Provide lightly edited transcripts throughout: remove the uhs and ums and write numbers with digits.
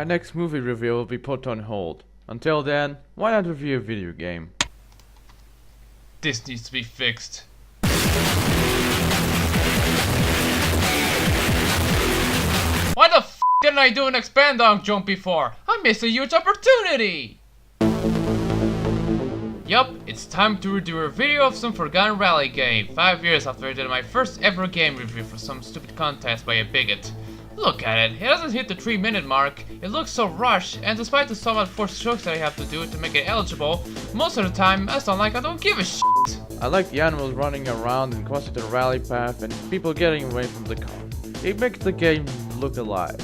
my next movie review will be put on hold. Until then, why not review a video game? This needs to be fixed. Why the f didn't I do an Xpand jump before? I missed a huge opportunity! Yup, it's time to do a video of some forgotten rally game, 5 years after I did my first ever game review for some stupid contest by a bigot. Look at it, it doesn't hit the 3-minute mark, it looks so rushed, and despite the somewhat forced strokes that I have to do to make it eligible, most of the time I sound like I don't give a shit. I like the animals running around and crossing the rally path and people getting away from the car. It makes the game look alive.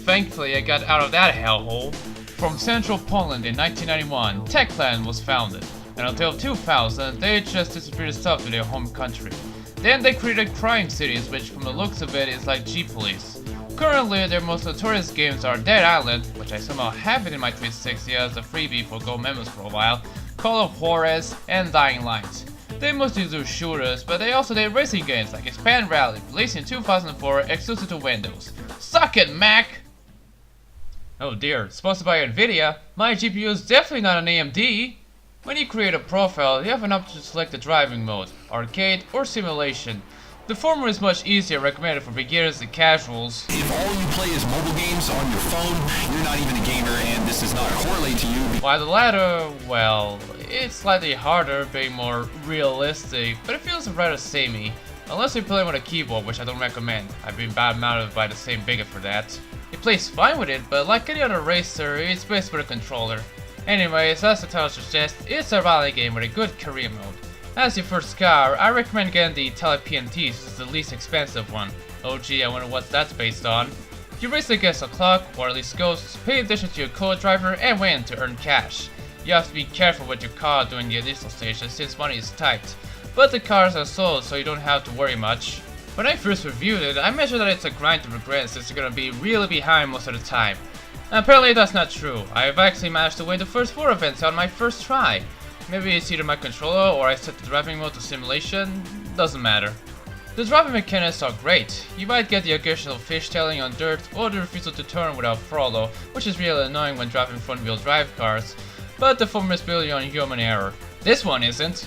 Thankfully I got out of that hellhole. From central Poland in 1991, Techland was founded, and until 2000 they just distributed stuff to their home country. Then they created Crime Cities, which from the looks of it is like G-Police. Currently their most notorious games are Dead Island, which I somehow have it in my 360 as a freebie for Gold Memos for a while, Call of Juarez, and Dying Light. They mostly do shooters, but they also did racing games like Xpand Rally, released in 2004, exclusive to Windows. Suck it, Mac! Oh dear, sponsored by Nvidia, my GPU is definitely not an AMD! When you create a profile, you have an option to select the driving mode, arcade or simulation. The former is much easier, recommended for beginners and casuals. If all you play is mobile games on your phone, you're not even a gamer and this does not correlate to you. While the latter, well, it's slightly harder, being more realistic, but it feels rather samey. Unless you're playing with a keyboard, which I don't recommend. I've been bad-mouthed by the same bigot for that. It plays fine with it, but like any other racer, it's best with a controller. Anyways, as the title suggests, it's a rally game with a good career mode. As your first car, I recommend getting the Tele-PNT, since it's the least expensive one. Oh gee, I wonder what that's based on. You race against a clock, or at least ghosts, pay attention to your co-driver, and win to earn cash. You have to be careful with your car during the initial stages since money is tight, but the cars are sold so you don't have to worry much. When I first reviewed it, I mentioned that it's a grind to regret since you're gonna be really behind most of the time. Apparently that's not true. I've actually managed to win the first 4 events on my first try. Maybe it's either my controller or I set the driving mode to simulation, doesn't matter. The driving mechanics are great. You might get the occasional fishtailing on dirt or the refusal to turn without throttle, which is really annoying when driving front-wheel drive cars, but the former is purely on human error. This one isn't.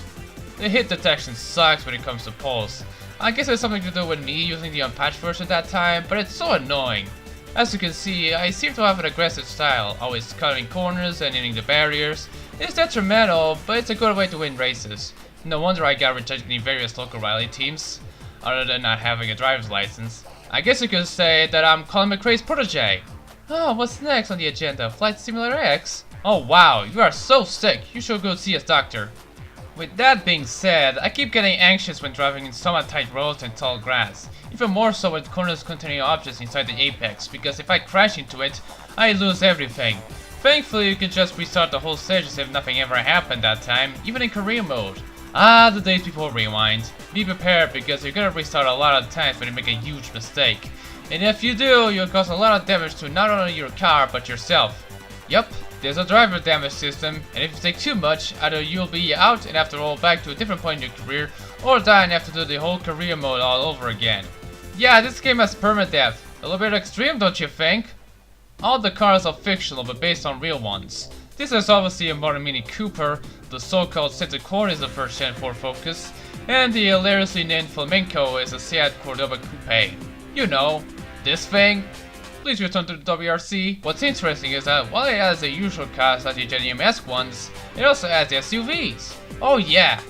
The hit detection sucks when it comes to pulse. I guess it's something to do with me using the unpatched version at that time, but it's so annoying. As you can see, I seem to have an aggressive style, always cutting corners and hitting the barriers. It's detrimental, but it's a good way to win races. No wonder I got rejected in various local rally teams, other than not having a driver's license. I guess you could say that I'm Colin McRae's protege. Oh, what's next on the agenda? Flight Simulator X? Oh wow, you are so sick, you should go see a doctor. With that being said, I keep getting anxious when driving in somewhat tight roads and tall grass. Even more so with corners containing objects inside the apex, because if I crash into it, I lose everything. Thankfully, you can just restart the whole stage as if nothing ever happened that time, even in career mode. Ah, the days before rewind. Be prepared because you're gonna restart a lot of times when you make a huge mistake. And if you do, you'll cause a lot of damage to not only your car, but yourself. Yup, there's a driver damage system, and if you take too much, either you'll be out and have to roll back to a different point in your career, or die and have to do the whole career mode all over again. Yeah, this game has permadeath. A little bit extreme, don't you think? All the cars are fictional but based on real ones. This is obviously a modern Mini Cooper, the so-called Center Corn is the first Gen 4 Focus, and the hilariously named Flamenco is a Seat Cordoba Coupe. You know, this thing. Please return to the WRC. What's interesting is that while it has the usual cast like the Genuine-esque ones, it also has the SUVs. Oh yeah!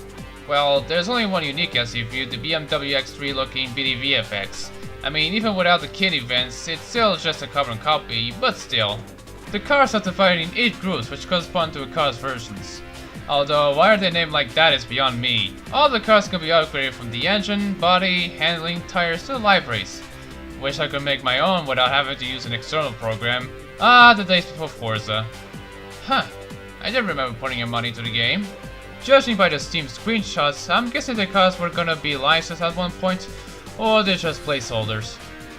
Well, there's only one unique SUV, the BMW X3 looking BDVFX. I mean, even without the kit events, it's still just a carbon copy, but still. The cars are divided in 8 groups which correspond to the car's versions. Although, why are they named like that is beyond me. All the cars can be upgraded from the engine, body, handling, tires to the liveries. Wish I could make my own without having to use an external program. Ah, the days before Forza. Huh, I didn't remember putting in money into the game. Judging by the Steam screenshots, I'm guessing the cars were gonna be licensed at one point, or they're just placeholders.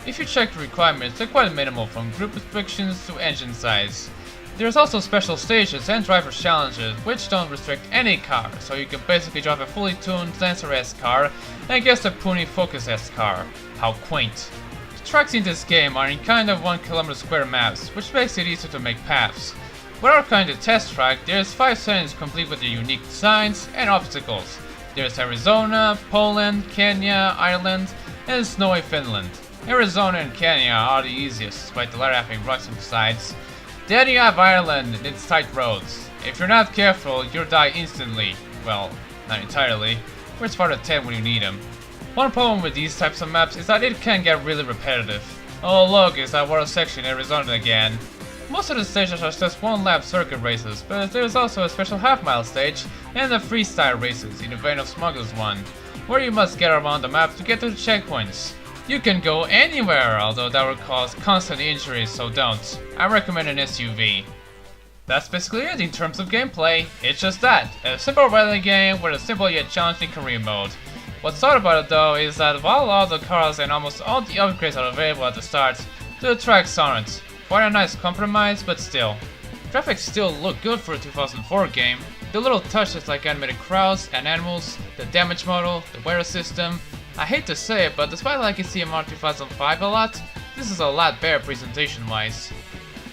If you check the requirements, they're quite minimal from group restrictions to engine size. There's also special stages and driver challenges which don't restrict any car, so you can basically drive a fully tuned Lancer-esque car and guess a puny Focus-esque car. How quaint. The tracks in this game are in kind of 1 km square maps, which makes it easier to make paths. With our kind of test track, there's 5 sections complete with their unique designs and obstacles. There's Arizona, Poland, Kenya, Ireland, and snowy Finland. Arizona and Kenya are the easiest, despite the latter having rocks on the sides. Then you have Ireland and its tight roads. If you're not careful, you'll die instantly. Well, not entirely. Where's part of 10 when you need them? One problem with these types of maps is that it can get really repetitive. Oh look, it's that water section in Arizona again. Most of the stages are just 1-lap circuit races, but there's also a special half-mile stage and the freestyle races in the vein of Smuggler's One, where you must get around the map to get to the checkpoints. You can go anywhere, although that will cause constant injuries, so don't. I recommend an SUV. That's basically it in terms of gameplay. It's just that, a simple rally game with a simple yet challenging career mode. What's odd about it though is that while all the cars and almost all the upgrades are available at the start, the tracks aren't. Quite a nice compromise, but still. Graphics still look good for a 2004 game. The little touches like animated crowds and animals, the damage model, the weather system. I hate to say it, but despite liking CMR 2005 a lot, this is a lot better presentation wise.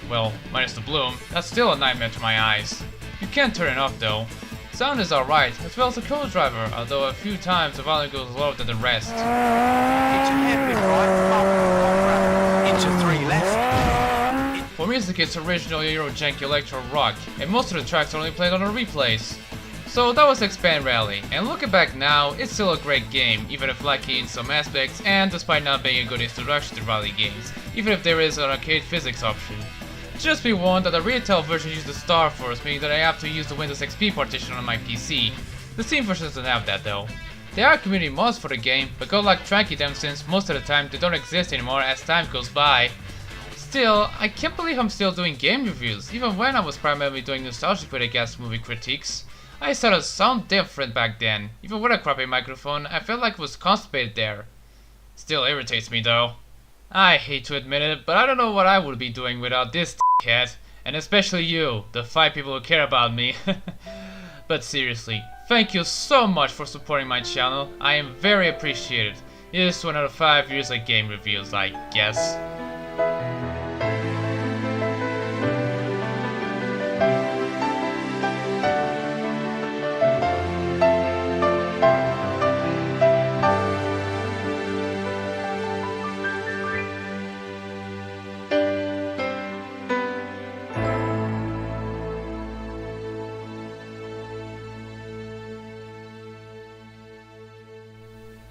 Well, minus the bloom, that's still a nightmare to my eyes. You can't turn it off though. Sound is alright, as well as the co-driver, although a few times the volume goes lower than the rest. Into hairpin right, into 3 left. For music, it's original Euro janky electro rock, and most of the tracks are only played on the replays. So that was Xpand Rally, and looking back now, it's still a great game, even if lacking in some aspects, and despite not being a good introduction to rally games, even if there is an arcade physics option. Just be warned that the retail version uses the Star Force, meaning that I have to use the Windows XP partition on my PC. The Steam version doesn't have that though. There are community mods for the game, but good luck tracking them since most of the time they don't exist anymore as time goes by. Still, I can't believe I'm still doing game reviews, even when I was primarily doing nostalgia critic-ass movie critiques. I thought it sounded different back then. Even with a crappy microphone, I felt like it was constipated there. Still irritates me though. I hate to admit it, but I don't know what I would be doing without this cat, and especially you, the 5 people who care about me. But seriously, thank you so much for supporting my channel. I am very appreciated. Here's to another 5 years of game reviews, I guess.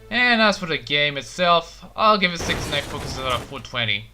And as for the game itself, I'll give it 69 focuses out of 420.